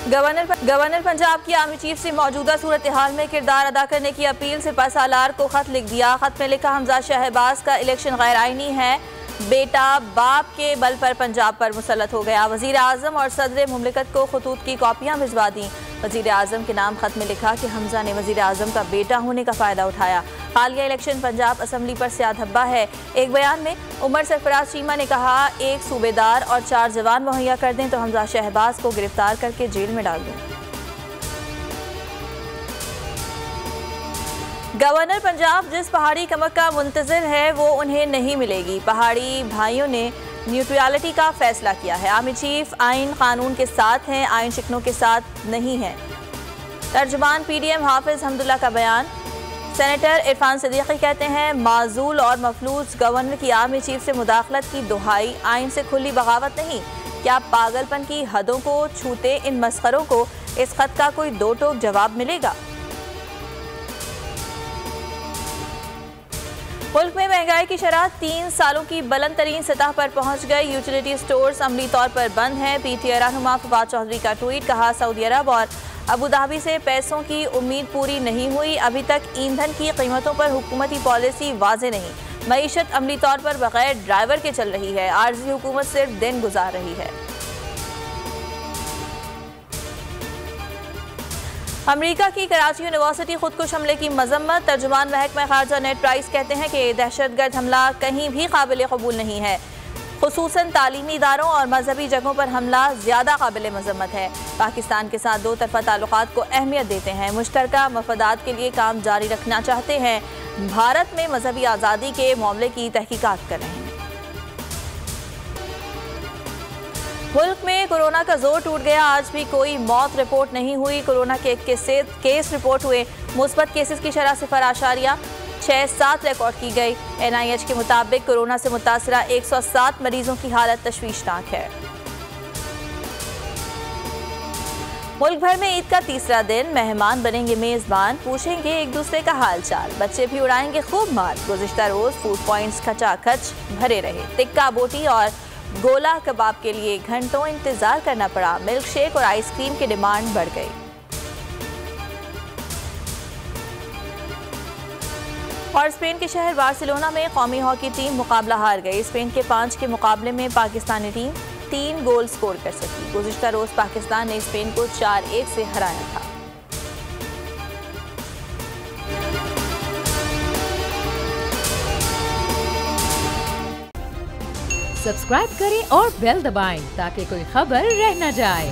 Governor Punjab की army chief से मौजूदा सूरत हाल में किरदार अदा करने की अपील से सालार को खत लिख दिया। खत में लिखा, हमजा शहबाज का इलेक्शन गैर आईनी है, बेटा बाप के बल पर पंजाब पर मुसल्लत हो गया। वजीर आजम और सदर मुमलिकत को खतूत की कॉपियां भिजवा दी। वजीर आजम के नाम खत में लिखा कि हमजा ने वजीर आजम का बेटा होने का फ़ायदा उठाया। हालिया इलेक्शन पंजाब असम्बली पर स्याह धब्बा है। एक बयान में उमर सरफराज चीमा ने कहा, एक सूबेदार और 4 जवान मुहैया कर दें तो हमजा शहबाज को गिरफ्तार करके जेल में डाल दूं। गवर्नर पंजाब जिस पहाड़ी कमक का मुंतज़िर है वो उन्हें नहीं मिलेगी। पहाड़ी भाइयों ने न्यूट्रलिटी का फैसला किया है। आर्मी चीफ आइन कानून के साथ हैं, आइन शिकनों के साथ नहीं है। तर्जुमान PDM हाफिज हमदुल्ला का बयान। सेनेटर इरफान सिद्दीकी कहते हैं, माजूल और मफलूज गवर्नर की आर्मी चीफ से मुदाखलत की दुहाई आइन से खुली बगावत नहीं। क्या पागलपन की हदों को छूते इन मस्खरों को इस खत का कोई दो टोक जवाब मिलेगा? मुल्क में महंगाई की शरह 3 सालों की बुलंद तरीन सतह पर पहुंच गई। यूटिलिटी स्टोर्स अमली तौर पर बंद हैं। PTI रहनुमा फवाद चौधरी का ट्वीट। कहा, सऊदी अरब और अबू धाबी से पैसों की उम्मीद पूरी नहीं हुई। अभी तक ईंधन की कीमतों पर हुकूमती पॉलिसी वाज़े नहीं। मईशत अमली तौर पर बगैर ड्राइवर के चल रही है। आर्जी हुकूमत सिर्फ दिन गुजार रही है। अमेरिका की कराची यूनिवर्सिटी खुदकुश हमले की मजम्मत। तर्जुमान महकमा खारजा नेट प्राइस कहते हैं कि दहशतगर्द हमला कहीं भी काबिल कबूल नहीं है। खुसूसन तालीमी इदारों और मजहबी जगहों पर हमला ज़्यादा काबिल मजम्मत है। पाकिस्तान के साथ दो तरफा ताल्लुकात को अहमियत देते हैं। मुश्तरका मफादात के लिए काम जारी रखना चाहते हैं। भारत में मजहबी आज़ादी के मामले की तहकीकात कर रहे हैं। मुल्क में कोरोना का जोर टूट गया। आज भी कोई मौत रिपोर्ट नहीं हुई। कोरोना के केस रिपोर्ट हुए। मुस्बत केसेस की शरह 0.67 रिकॉर्ड की गई। NIH के मुताबिक कोरोना से मुतासरा 107 मरीजों की हालत तशवीशनाक है। मुल्क भर में ईद का तीसरा दिन। मेहमान बनेंगे मेज़बान, पूछेंगे एक दूसरे का हाल चाल। बच्चे भी उड़ाएंगे खूब मार। गुज़िश्ता रोज़ फूड पॉइंट्स खचाखच भरे रहे। टिक्का बोटी और गोला कबाब के लिए घंटों इंतजार करना पड़ा। मिल्क शेक और आइसक्रीम की डिमांड बढ़ गई। और स्पेन के शहर बार्सिलोना में कौमी हॉकी टीम मुकाबला हार गई। स्पेन के 5 के मुकाबले में पाकिस्तानी टीम 3 गोल स्कोर कर सकी। गुज़िश्ता रोज पाकिस्तान ने स्पेन को 4-1 से हराया था। सब्सक्राइब करें और बेल दबाएं ताकि कोई खबर रह न जाए।